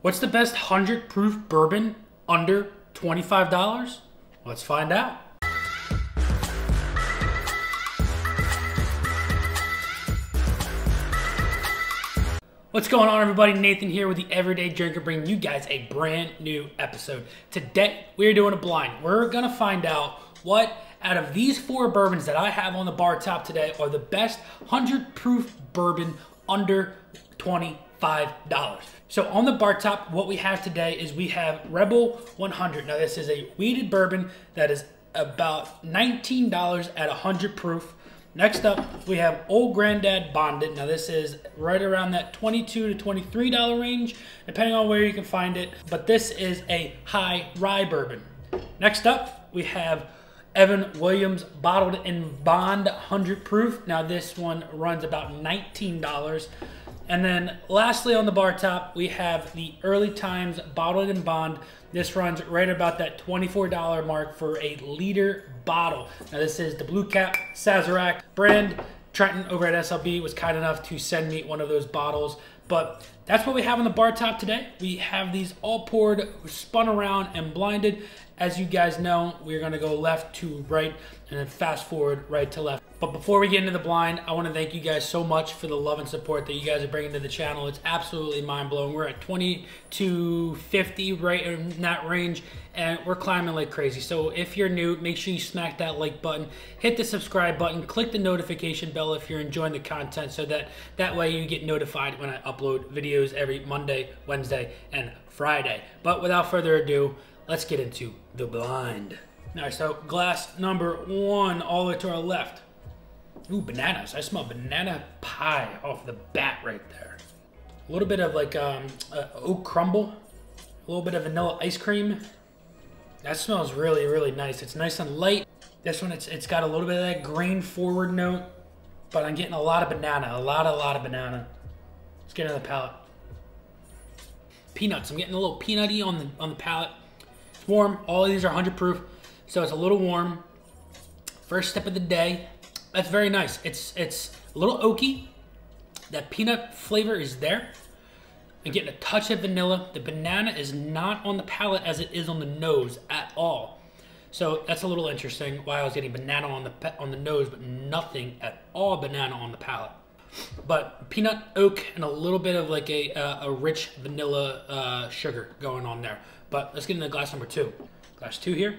What's the best 100 proof bourbon under $25? Let's find out. What's going on, everybody? Nathan here with the Everyday Drinker, bringing you guys a brand new episode. Today, we're doing a blind. We're gonna find out what out of these 4 bourbons that I have on the bar top today are the best 100 proof bourbon under $25. So on the bar top, what we have today is we have Rebel 100. Now this is a wheated bourbon that is about $19 at 100 proof. Next up, we have Old Grandad Bonded. Now this is right around that $22 to $23 range, depending on where you can find it. But this is a high rye bourbon. Next up, we have Evan Williams Bottled in Bond 100 proof. Now this one runs about $19. And then lastly on the bar top, we have the Early Times Bottled in Bond. This runs right about that $24 mark for a liter bottle. Now this is the Blue Cap Sazerac brand. Trenton over at SLB was kind enough to send me one of those bottles. But that's what we have on the bar top today. We have these all poured, spun around, and blinded. As you guys know, we're gonna go left to right and then fast forward right to left. But before we get into the blind, I wanna thank you guys so much for the love and support that you guys are bringing to the channel. It's absolutely mind-blowing. We're at 20 to 50, right in that range, and we're climbing like crazy. So if you're new, make sure you smack that like button, hit the subscribe button, click the notification bell if you're enjoying the content, so that way you get notified when I upload videos every Monday, Wednesday, and Friday. But without further ado, let's get into the blind. All right, so glass number 1, all the way to our left. Ooh, bananas. I smell banana pie off the bat right there. A little bit of like oat crumble, a little bit of vanilla ice cream. That smells really, really nice. It's nice and light. This one, it's got a little bit of that grain forward note, but I'm getting a lot of banana, a lot of banana. Let's get into the palate. Peanuts. I'm getting a little peanutty on the palate. It's warm. All of these are 100 proof, so it's a little warm. First step of the day. That's very nice. It's a little oaky. That peanut flavor is there. I'm getting a touch of vanilla. The banana is not on the palate as it is on the nose at all. So that's a little interesting why I was getting banana on the nose, but nothing at all banana on the palate. But peanut, oak, and a little bit of like a rich vanilla sugar going on there. But let's get into glass number 2. Glass 2 here.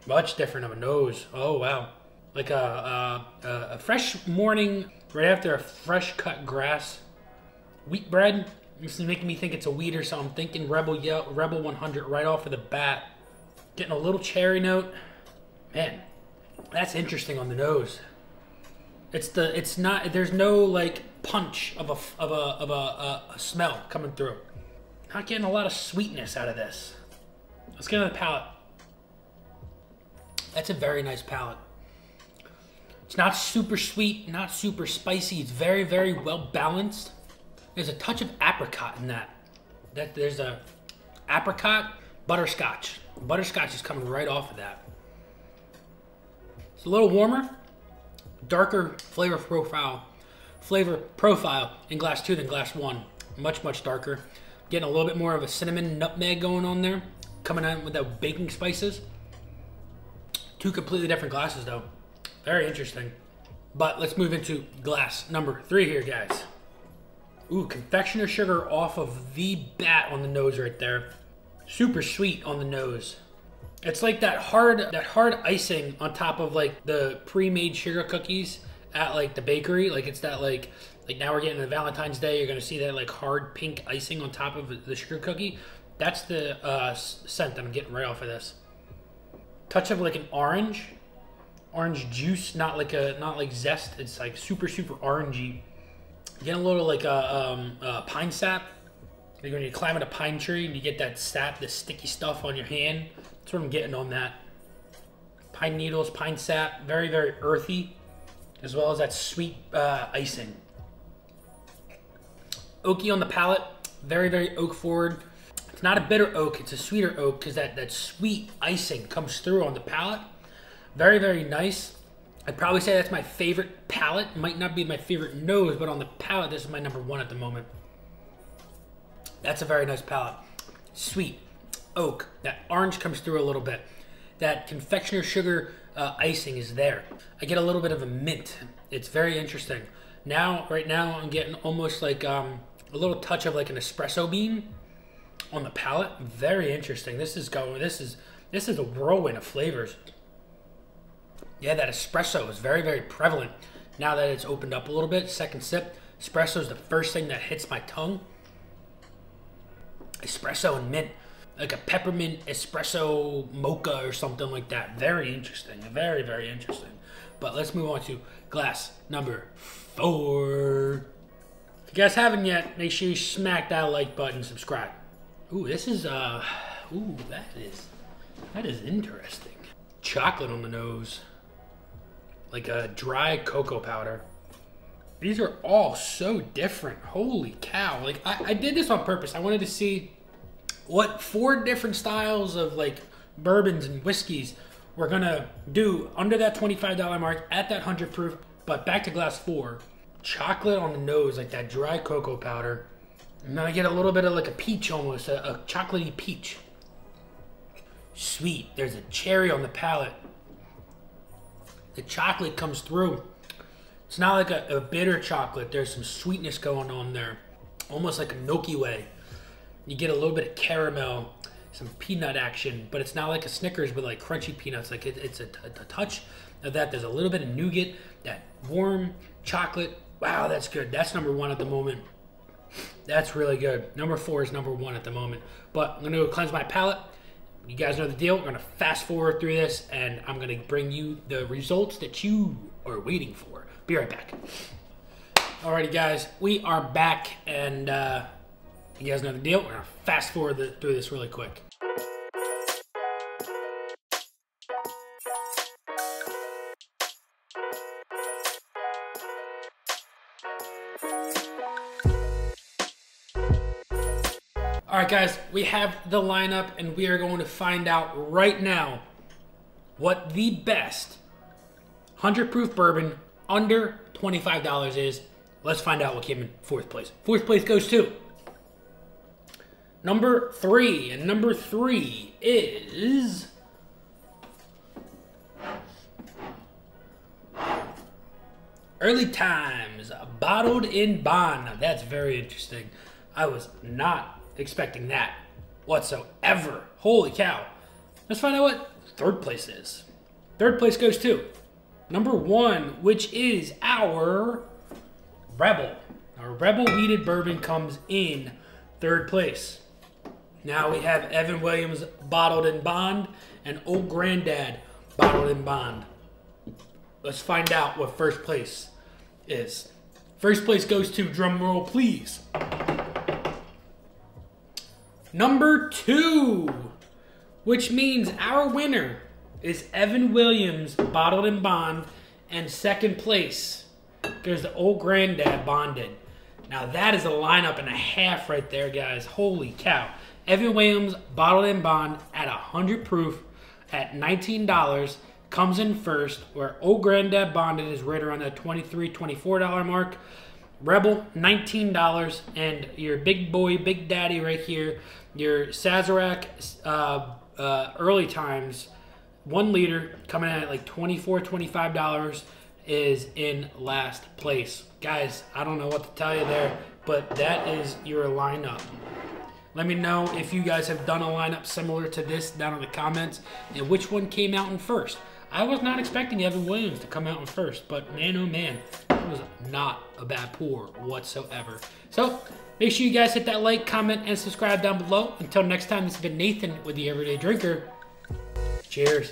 Much different of a nose. Oh, wow. Like a fresh morning, right after a fresh cut grass. Wheat bread. This is making me think it's a wheater, so I'm thinking Rebel 100 right off of the bat. Getting a little cherry note. Man, that's interesting on the nose. It's not. There's no like punch of a smell coming through. Not getting a lot of sweetness out of this. Let's get into the palate. That's a very nice palate. It's not super sweet, not super spicy. It's very, very well balanced. There's a touch of apricot in that. There's a apricot butterscotch. Butterscotch is coming right off of that. It's a little warmer, darker flavor profile in glass 2 than glass 1. Much darker. Getting a little bit more of a cinnamon nutmeg going on there, coming out with that baking spices. 2 completely different glasses though. Very interesting. But let's move into glass number 3 here, guys. Ooh, confectioner sugar off of the bat on the nose right there. Super sweet on the nose. It's like that hard icing on top of like the pre-made sugar cookies at like the bakery. Like it's that like now we're getting to Valentine's Day, you're gonna see that like hard pink icing on top of the sugar cookie. That's the scent I'm getting right off of this. Touch of like an orange juice, not like zest. It's like super orangey. Getting a little like pine sap. Like when you're climbing a pine tree and you get that sap, the sticky stuff on your hand. That's what I'm getting on that. Pine needles, pine sap, very earthy, as well as that sweet icing. Oaky on the palate, very oak forward. It's not a bitter oak, it's a sweeter oak because that sweet icing comes through on the palate. Very nice. I'd probably say that's my favorite palate. Might not be my favorite nose, but on the palate, this is my number 1 at the moment. That's a very nice palate. Sweet, oak, that orange comes through a little bit. That confectioner sugar icing is there. I get a little bit of a mint. It's very interesting. Right now, I'm getting almost like a little touch of like an espresso bean on the palate. Very interesting. This is a whirlwind of flavors. Yeah, that espresso is very, very prevalent. Now that it's opened up a little bit, second sip, espresso is the first thing that hits my tongue. Espresso and mint, like a peppermint espresso mocha or something like that. Very interesting, very, very interesting. But let's move on to glass number 4. If you guys haven't yet, make sure you smack that like button, subscribe. Ooh, this is, ooh, that is interesting. Chocolate on the nose. Like a dry cocoa powder. These are all so different. Holy cow. Like, I did this on purpose. I wanted to see what 4 different styles of like bourbons and whiskeys we're gonna do under that $25 mark at that 100 proof. But back to glass 4. Chocolate on the nose, like that dry cocoa powder. And then I get a little bit of like a peach almost, a chocolatey peach. Sweet. There's a cherry on the palate. The chocolate comes through. It's not like a bitter chocolate. There's some sweetness going on there. Almost like a Milky Way. You get a little bit of caramel, some peanut action, but it's not like a Snickers with like crunchy peanuts. Like it's a touch of that. There's a little bit of nougat, that warm chocolate. Wow, that's good. That's number 1 at the moment. That's really good. Number 4 is number 1 at the moment. But I'm gonna go cleanse my palate. You guys know the deal. We're gonna fast forward through this and I'm gonna bring you the results that you are waiting for. Be right back. Alrighty guys, we are back and you guys know the deal. We're gonna fast forward through this really quick. All right, guys, we have the lineup, and we are going to find out right now what the best 100 proof bourbon under $25 is. Let's find out what came in 4th place. 4th place goes to number 3, and number 3 is Early Times, bottled in bond. Now that's very interesting. I was not expecting that whatsoever. Holy cow. Let's find out what 3rd place is. 3rd place goes to number 1, which is our Rebel. Our Rebel Wheated Bourbon comes in 3rd place. Now we have Evan Williams bottled in bond and Old Granddad bottled in bond. Let's find out what 1st place is. 1st place goes to, drum roll please, number 2, which means our winner is Evan Williams bottled in bond, and 2nd place goes the Old Granddad bonded. Now that is a lineup and a half right there, guys. Holy cow. Evan Williams bottled in bond at 100 proof at $19 comes in 1st, where Old Granddad bonded is right around that $23, $24 mark. Rebel, $19, and your big boy, big daddy right here, your Sazerac Early Times, 1 liter, coming in at like $24, $25, is in last place. Guys, I don't know what to tell you there, but that is your lineup. Let me know if you guys have done a lineup similar to this down in the comments, and which one came out in 1st. I was not expecting Evan Williams to come out in 1st, but man, oh man, it was not a bad pour whatsoever. So, make sure you guys hit that like, comment, and subscribe down below. Until next time, this has been Nathan with The Everyday Drinker. Cheers.